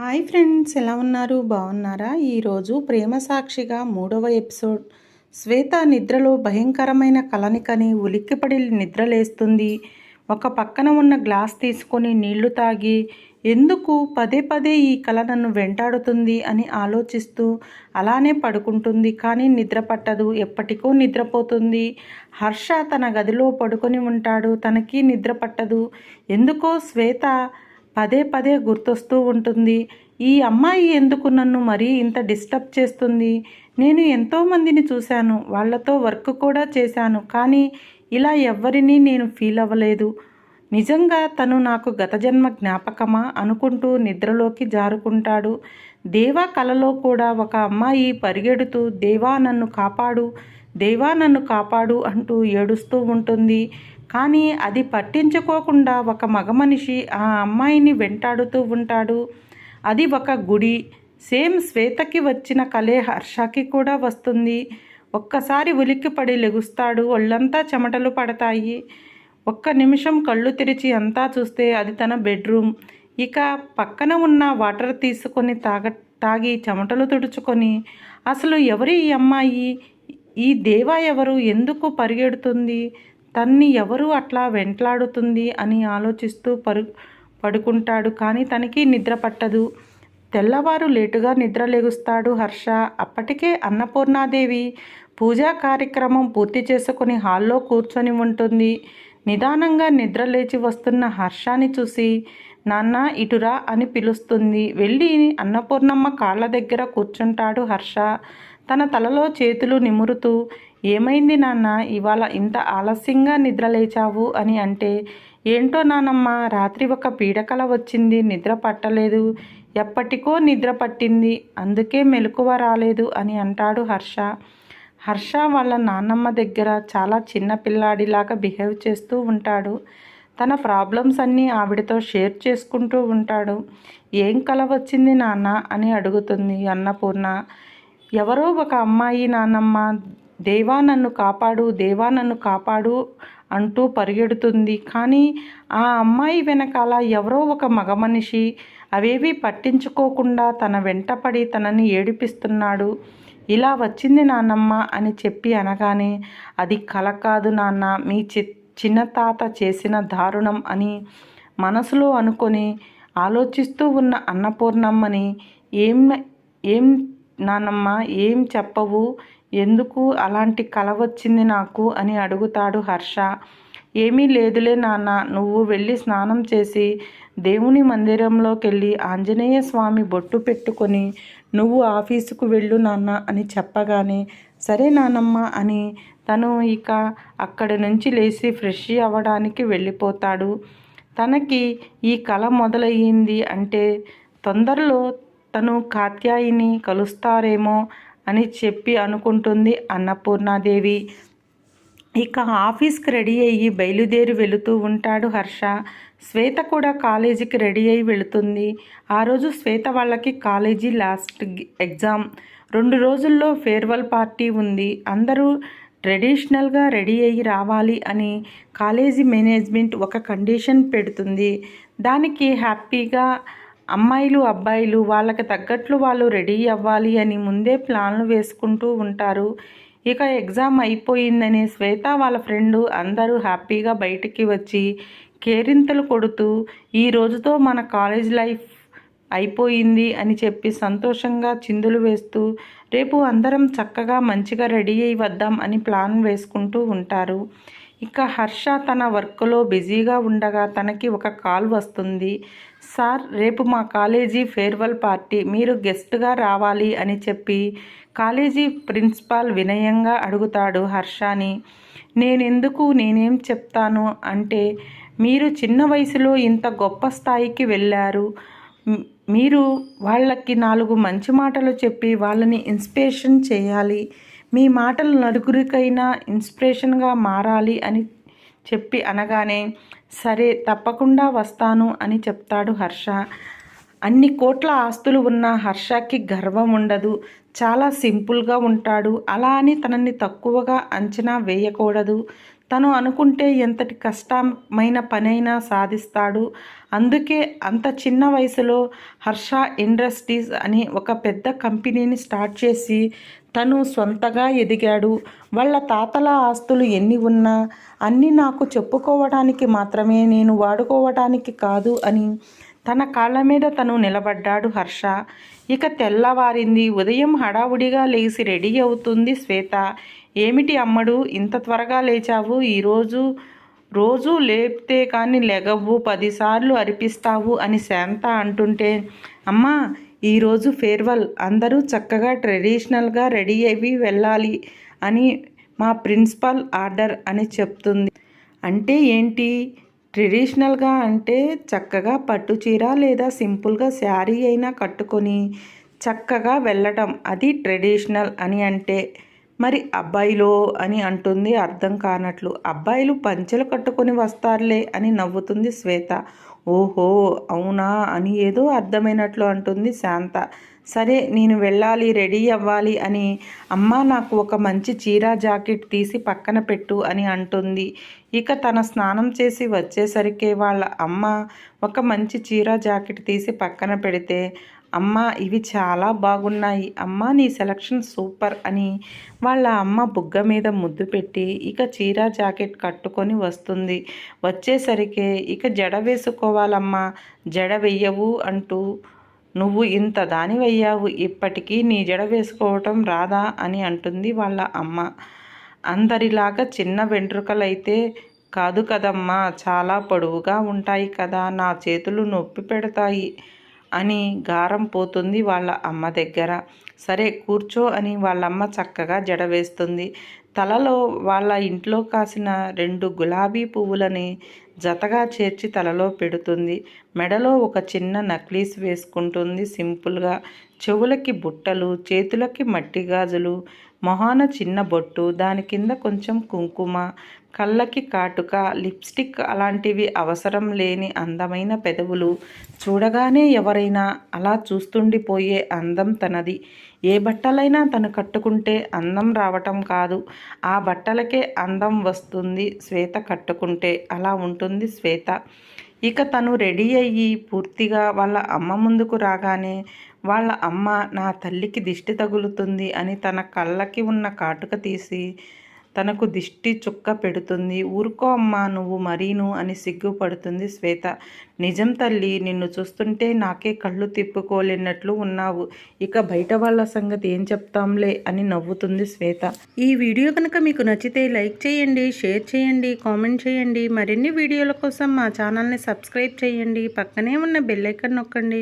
Hi friends, ఎలా ఉన్నారు? బాగున్నారా? ఈరోజు ప్రేమ సాక్షిగా 3వ ఎపిసోడ్. శ్వేత నిద్రలో భయంకరమైన కలని కని ఉలిక్కిపడి నిద్రలేస్తుంది. ఒక పక్కన ఉన్న గ్లాస్ తీసుకొని నీళ్లు తాగి ఎందుకు పదే పదే ఈ కల నన్ను వెంటాడుతుంది అని ఆలోచిస్తూ అలానే పడుకుంటుంది. కానీ నిద్ర పట్టదు. ఎప్పటికో నిద్రపోతుంది. హర్ష తన గదిలో పడుకొని ఉంటాడు. తనకి నిద్ర పట్టదు. ఎందుకో శ్వేత పదే పదే గుర్తొస్తూ ఉంటుంది. ఈ అమ్మాయి ఎందుకు నన్ను మరీ ఇంత డిస్టర్బ్ చేస్తుంది? నేను ఎంతోమందిని చూశాను, వాళ్ళతో వర్క్ కూడా చేశాను, కానీ ఇలా ఎవ్వరినీ నేను ఫీల్ అవ్వలేదు. నిజంగా తను నాకు గత జన్మ జ్ఞాపకమా అనుకుంటూ నిద్రలోకి జారుకుంటాడు. దేవా కలలో కూడా ఒక అమ్మాయి పరిగెడుతూ దేవా నన్ను కాపాడు, దేవా నన్ను కాపాడు అంటూ ఏడుస్తూ ఉంటుంది. కానీ అది పట్టించుకోకుండా ఒక మగ మనిషి ఆ అమ్మాయిని వెంటాడుతూ ఉంటాడు. అది ఒక గుడి. సేమ్ శ్వేతకి వచ్చిన కలే హర్షకి కూడా వస్తుంది. ఒక్కసారి ఉలిక్కిపడి లెగుస్తాడు. ఒళ్ళంతా చెమటలు పడతాయి. ఒక్క నిమిషం కళ్ళు తెరిచి అంతా చూస్తే అది తన బెడ్రూమ్. ఇక పక్కన ఉన్న వాటర్ తీసుకొని తాగి చెమటలు తుడుచుకొని అసలు ఎవరి ఈ అమ్మాయి, ఈ దేవా ఎవరు, ఎందుకు పరిగెడుతుంది, తన్ని ఎవరు అట్లా వెంట్లాడుతుంది అని ఆలోచిస్తూ పడుకుంటాడు. కానీ తనకి నిద్ర పట్టదు. తెల్లవారు లేటుగా నిద్ర లెగుస్తాడు హర్ష. అప్పటికే అన్నపూర్ణాదేవి పూజా కార్యక్రమం పూర్తి చేసుకుని హాల్లో కూర్చొని ఉంటుంది. నిదానంగా నిద్ర లేచి వస్తున్న హర్షాని చూసి నాన్న ఇటురా అని పిలుస్తుంది. వెళ్ళి అన్నపూర్ణమ్మ కాళ్ళ దగ్గర కూర్చుంటాడు హర్ష. తన తలలో చేతులు నిమురుతూ ఏమైంది నాన్న, ఇవాళ ఇంత ఆలస్యంగా నిద్రలేచావు అని అంటే, ఏంటో నానమ్మ, రాత్రి ఒక పీడకల వచ్చింది, నిద్ర పట్టలేదు, ఎప్పటికో నిద్ర పట్టింది, అందుకే మెలకువ రాలేదు అని అంటాడు హర్ష. హర్ష వాళ్ళ నాన్నమ్మ దగ్గర చాలా చిన్న పిల్లాడిలాగా బిహేవ్ చేస్తూ ఉంటాడు. తన ప్రాబ్లమ్స్ అన్నీ ఆవిడతో షేర్ చేసుకుంటూ ఉంటాడు. ఏం కల వచ్చింది నాన్న అని అడుగుతుంది అన్నపూర్ణ. ఎవరో ఒక అమ్మాయి నాన్నమ్మ, దేవా నన్ను కాపాడు, దేవా నన్ను కాపాడు అంటూ పరిగెడుతుంది. కానీ ఆ అమ్మాయి వెనకాల ఎవరో ఒక మగ మనిషి అవేవి పట్టించుకోకుండా తన వెంటపడి తనని ఏడిపిస్తున్నాడు. ఇలా వచ్చింది నాన్నమ్మ అని చెప్పి అనగానే, అది కల కాదు నాన్న, మీ చిన్న తాత చేసిన దారుణం అని మనసులో అనుకొని ఆలోచిస్తూ ఉన్న అన్నపూర్ణమ్మని ఏం ఏం నానమ్మ, ఏం చెప్పవు, ఎందుకు అలాంటి కల వచ్చింది నాకు అని అడుగుతాడు హర్ష. ఏమీ లేదులే నాన్న, నువ్వు వెళ్ళి స్నానం చేసి దేవుని మందిరంలోకి వెళ్ళి ఆంజనేయ స్వామి బొట్టు పెట్టుకొని నువ్వు ఆఫీసుకు వెళ్ళు నాన్న అని చెప్పగానే, సరే నానమ్మ అని తను ఇక అక్కడి నుంచి లేచి ఫ్రెష్ అవ్వడానికి వెళ్ళిపోతాడు. తనకి ఈ కల మొదలయ్యింది అంటే తొందరలో తను కాత్యాయిని కలుస్తారేమో అని చెప్పి అనుకుంటుంది అన్నపూర్ణాదేవి. ఇక ఆఫీస్కి రెడీ అయ్యి బయలుదేరి వెళుతూ ఉంటాడు హర్ష. శ్వేత కూడా కాలేజీకి రెడీ అయ్యి వెళుతుంది. ఆ రోజు శ్వేత వాళ్ళకి కాలేజీ లాస్ట్ ఎగ్జామ్. 2 రోజుల్లో ఫేర్వెల్ పార్టీ ఉంది. అందరూ ట్రెడిషనల్గా రెడీ అయ్యి రావాలి అని కాలేజీ మేనేజ్మెంట్ ఒక కండిషన్ పెడుతుంది. దానికి హ్యాపీగా అమ్మాయిలు అబ్బాయిలు వాళ్ళకి తగ్గట్లు వాళ్ళు రెడీ అవ్వాలి అని ముందే ప్లాన్లు వేసుకుంటూ ఉంటారు. ఇక ఎగ్జామ్ అయిపోయిందని శ్వేత వాళ్ళ ఫ్రెండు అందరూ హ్యాపీగా బయటికి వచ్చి కేరింతలు కొడుతూ ఈ రోజుతో మన కాలేజ్ లైఫ్ అయిపోయింది అని చెప్పి సంతోషంగా చిందులు వేస్తూ రేపు అందరం చక్కగా మంచిగా రెడీ అయ్యి వద్దాం అని ప్లాన్ వేసుకుంటూ ఉంటారు. ఇక హర్ష తన వర్క్లో బిజీగా ఉండగా తనకి ఒక కాల్ వస్తుంది. సార్, రేపు మా కాలేజీ ఫేర్వెల్ పార్టీ, మీరు గెస్ట్గా రావాలి అని చెప్పి కాలేజీ ప్రిన్సిపాల్ వినయంగా అడుగుతాడు హర్షని. నేనేం చెప్తాను అంటే, మీరు చిన్న వయసులో ఇంత గొప్ప స్థాయికి వెళ్ళారు, మీరు వాళ్ళకి 4 మంచి మాటలు చెప్పి వాళ్ళని ఇన్స్పిరేషన్ చేయాలి, మీ మాటలు నలుగురికైనా ఇన్స్పిరేషన్గా మారాలి అని చెప్పి అనగానే, సరే తప్పకుండా వస్తాను అని చెప్తాడు హర్ష. అన్ని కోట్ల ఆస్తులు ఉన్న హర్షకి గర్వం ఉండదు. చాలా సింపుల్గా ఉంటాడు. అలా అని తనని తక్కువగా అంచనా వేయకూడదు. తను అనుకుంటే ఎంతటి కష్టమైన పనైనా సాధిస్తాడు. అందుకే అంత చిన్న వయసులో హర్ష ఇండస్ట్రీస్ అని ఒక పెద్ద కంపెనీని స్టార్ట్ చేసి తను సొంతగా ఎదిగాడు. వాళ్ళ తాతల ఆస్తులు ఎన్ని ఉన్నా అన్నీ నాకు చెప్పుకోవడానికి మాత్రమే, నేను వాడుకోవడానికి కాదు అని తన కాళ్ళ మీద తను నిలబడ్డాడు హర్ష. ఇక తెల్లవారింది. ఉదయం హడావుడిగా లేచి రెడీ అవుతుంది శ్వేత. ఏమిటి అమ్మడు, ఇంత త్వరగా లేచావు ఈరోజు? రోజు లేపితే కానీ లెగవు, 10 సార్లు అరిపిస్తావు అని శాంత అంటుంటే, అమ్మా ఈరోజు ఫేర్వెల్, అందరూ చక్కగా ట్రెడిషనల్గా రెడీ అయ్యి వెళ్ళాలి అని మా ప్రిన్సిపల్ ఆర్డర్ అని చెప్తుంది. అంటే ఏంటి ట్రెడిషనల్గా? అంటే చక్కగా పట్టు చీర లేదా సింపుల్గా శారీ అయినా కట్టుకొని చక్కగా వెళ్ళటం, అది ట్రెడిషనల్ అని అంటే. మరి అబ్బాయిలో అని అంటుంది అర్థం కానట్లు. అబ్బాయిలు పంచెలు కట్టుకొని వస్తారులే అని నవ్వుతుంది శ్వేత. ఓహో అవునా అని ఏదో అర్థమైనట్లు అంటుంది శాంత. సరే నేను వెళ్ళాలి, రెడీ అవ్వాలి అని అమ్మ నాకు ఒక మంచి చీర జాకెట్ తీసి పక్కన పెట్టు అని అంటుంది. ఇక తన స్నానం చేసి వచ్చేసరికి వాళ్ళ అమ్మ ఒక మంచి చీర జాకెట్ తీసి పక్కన పెడితే, అమ్మ ఇవి చాలా బాగున్నాయి, అమ్మ నీ సెలక్షన్ సూపర్ అని వాళ్ళ అమ్మ బుగ్గ మీద ముద్దు పెట్టి ఇక చీర జాకెట్ కట్టుకొని వస్తుంది. వచ్చేసరికి ఇక జడ వేసుకోవాలమ్మా, జడ వెయ్యవు అంటూ, నువ్వు ఇంత దానివయ్యావు, ఇప్పటికీ నీ జడ వేసుకోవటం రాదా అని అంటుంది వాళ్ళ అమ్మ. అందరిలాగా చిన్న వెంట్రుకలైతే కాదు కదమ్మా, చాలా పొడవుగా ఉంటాయి కదా, నా చేతులు నొప్పి పెడతాయి అని గారం పోతుంది వాళ్ళ అమ్మ దగ్గర. సరే కూర్చో అని వాళ్ళమ్మ చక్కగా జడ వేస్తుంది. తలలో వాళ్ళ ఇంట్లో కాసిన 2 గులాబీ పువ్వులని జతగా చేర్చి తలలో పెడుతుంది. మెడలో ఒక చిన్న నక్లీస్ వేసుకుంటుంది సింపుల్గా. చెవులకి బుట్టలు, చేతులకి మట్టి గాజులు, మొహాన చిన్న బొట్టు, దాని కింద కొంచెం కుంకుమ, కళ్ళకి కాటుక, లిప్స్టిక్ అలాంటివి అవసరం లేని అందమైన పెదవులు. చూడగానే ఎవరైనా అలా చూస్తుండిపోయే అందం తనది. ఏ బట్టలైనా తను కట్టుకుంటే అందం రావటం కాదు, ఆ బట్టలకే అందం వస్తుంది శ్వేత కట్టుకుంటే. అలా ఉంటుంది శ్వేత. ఇక తను రెడీ అయ్యి పూర్తిగా వాళ్ళ అమ్మ ముందుకు రాగానే వాళ్ళ అమ్మ నా తల్లికి దిష్టి తగులుతుంది అని తన కళ్ళకి ఉన్న కాటుక తీసి తనకు దిష్టి చుక్క పెడుతుంది. ఊరుకో అమ్మా నువ్వు మరీను అని సిగ్గుపడుతుంది శ్వేత. నిజం తల్లి, నిన్ను చూస్తుంటే నాకే కళ్ళు తిప్పుకోలేనట్లు ఉన్నావు, ఇక బయట వాళ్ళ సంగతి ఏం చెప్తాంలే అని నవ్వుతుంది శ్వేత. ఈ వీడియో కనుక మీకు నచ్చితే లైక్ చేయండి, షేర్ చేయండి, కామెంట్ చేయండి. మరిన్ని వీడియోల కోసం మా ఛానల్ని సబ్స్క్రైబ్ చేయండి. పక్కనే ఉన్న బెల్ ఐకాన్ నొక్కండి.